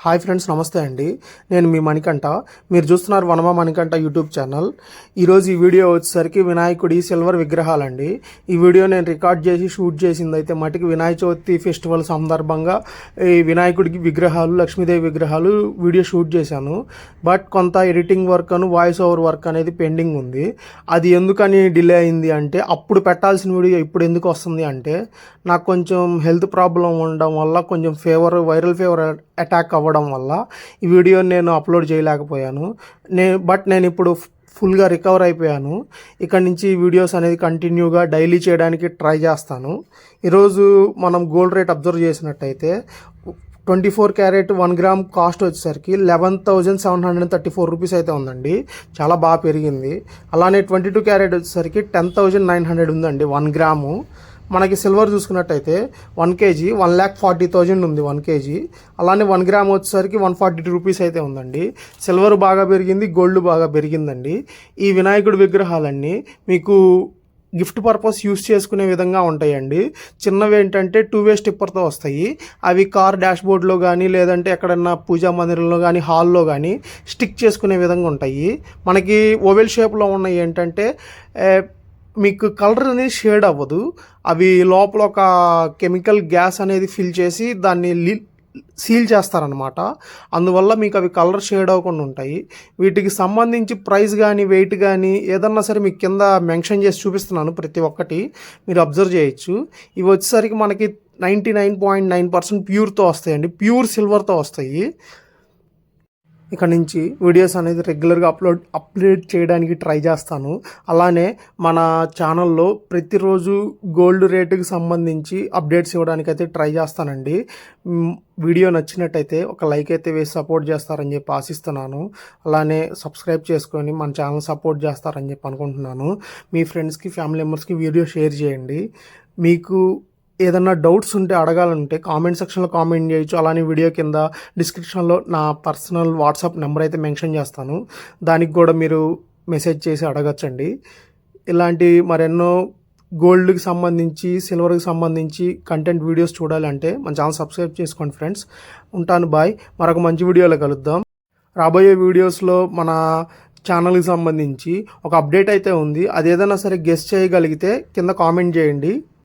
Hi friends, నమస్తే అండి. నేను మీ మణికంఠ. మీరు చూస్తున్నారు వనమా మణికంఠ యూట్యూబ్ ఛానల్. ఈరోజు ఈ వీడియో వచ్చేసరికి వినాయకుడి సిల్వర్ విగ్రహాలండి. ఈ వీడియో నేను రికార్డ్ చేసి షూట్ చేసింది అయితే మటుకు వినాయక చవితి ఫెస్టివల్ సందర్భంగా ఈ వినాయకుడికి విగ్రహాలు, లక్ష్మీదేవి విగ్రహాలు వీడియో షూట్ చేశాను. బట్ కొంత editing work voice over work అనేది పెండింగ్ ఉంది. అది ఎందుకని డిలే అయింది అంటే, అప్పుడు పెట్టాల్సిన వీడియో ఇప్పుడు ఎందుకు వస్తుంది అంటే, నాకు కొంచెం హెల్త్ ప్రాబ్లం ఉండడం వల్ల కొంచెం వైరల్ ఫీవర్ అటాక్ అవ్వడం వల్ల ఈ వీడియోని నేను అప్లోడ్ చేయలేకపోయాను. నేను ఇప్పుడు ఫుల్గా రికవర్ అయిపోయాను. ఇక్కడి నుంచి వీడియోస్ అనేది కంటిన్యూగా డైలీ చేయడానికి ట్రై చేస్తాను. ఈరోజు మనం గోల్డ్ రేట్ అబ్జర్వ్ చేసినట్టయితే 24 క్యారెట్ 1 గ్రామ్ కాస్ట్ వచ్చేసరికి 11,734 రూపీస్ అయితే ఉందండి. చాలా బాగా పెరిగింది. అలానే 22 క్యారెట్ వచ్చేసరికి 10,900 ఉందండి 1 గ్రాము. మనకి సిల్వర్ చూసుకున్నట్టయితే 1 కేజీ 1,40,000 ఉంది 1 కేజీ. అలానే 1 గ్రామ్ వచ్చేసరికి 142 రూపీస్ అయితే ఉందండి. సిల్వర్ బాగా పెరిగింది, గోల్డ్ బాగా పెరిగిందండి. ఈ వినాయకుడి విగ్రహాలన్నీ మీకు గిఫ్ట్ పర్పస్ యూస్ చేసుకునే విధంగా ఉంటాయండి. చిన్నవి ఏంటంటే 2-వే స్టిప్పర్తో వస్తాయి. అవి కార్ డాష్బోర్డ్లో కానీ, లేదంటే ఎక్కడన్నా పూజా మందిరంలో కానీ, హాల్లో కానీ స్టిక్ చేసుకునే విధంగా ఉంటాయి. మనకి ఓవెల్ షేప్లో ఉన్నాయి ఏంటంటే మీకు కలర్ అనేది షేడ్ అవ్వదు. అవి లోపల ఒక కెమికల్ గ్యాస్ అనేది ఫిల్ చేసి దాన్ని సీల్ చేస్తారనమాట. అందువల్ల మీకు అవి కలర్ షేడ్ అవ్వకుండా ఉంటాయి. వీటికి సంబంధించి ప్రైస్ కానీ, వెయిట్ కానీ ఏదన్నా సరే మీకు కింద మెన్షన్ చేసి చూపిస్తున్నాను. ప్రతి ఒక్కటి మీరు అబ్జర్వ్ చేయొచ్చు. ఇవి వచ్చేసరికి మనకి 99.9% ప్యూర్తో వస్తాయండి. ప్యూర్ సిల్వర్తో వస్తాయి. ఇక్కడ నుంచి వీడియోస్ అనేది రెగ్యులర్గా అప్లోడ్ చేయడానికి ట్రై చేస్తాను. అలానే మన ఛానల్లో ప్రతిరోజు గోల్డ్ రేటుకి సంబంధించి అప్డేట్స్ ఇవ్వడానికి అయితే ట్రై చేస్తానండి. వీడియో నచ్చినట్టయితే ఒక లైక్ అయితే వేసి సపోర్ట్ చేస్తారని చెప్పి ఆశిస్తున్నాను. అలానే సబ్స్క్రైబ్ చేసుకొని మన ఛానల్ సపోర్ట్ చేస్తారని చెప్పి అనుకుంటున్నాను. మీ ఫ్రెండ్స్కి, ఫ్యామిలీ మెంబర్స్కి వీడియో షేర్ చేయండి. మీకు ఏదన్నా డౌట్స్ ఉంటే అడగాలంటే కామెంట్ సెక్షన్లో కామెంట్ చేయొచ్చు. అలానే వీడియో కింద డిస్క్రిప్షన్లో నా పర్సనల్ వాట్సాప్ నెంబర్ అయితే మెన్షన్ చేస్తాను. దానికి కూడా మీరు మెసేజ్ చేసి అడగచ్చండి. ఇలాంటి మరెన్నో గోల్డ్కి సంబంధించి, సిల్వర్కి సంబంధించి కంటెంట్ వీడియోస్ చూడాలంటే మన ఛానల్ సబ్స్క్రైబ్ చేసుకోండి ఫ్రెండ్స్. ఉంటాను, బాయ్. మరొక మంచి వీడియోలో కలుద్దాం. రాబోయే వీడియోస్లో మన ఛానల్కి సంబంధించి ఒక అప్డేట్ అయితే ఉంది. అది ఏదైనా సరే గెస్ చేయగలిగితే కింద కామెంట్ చేయండి.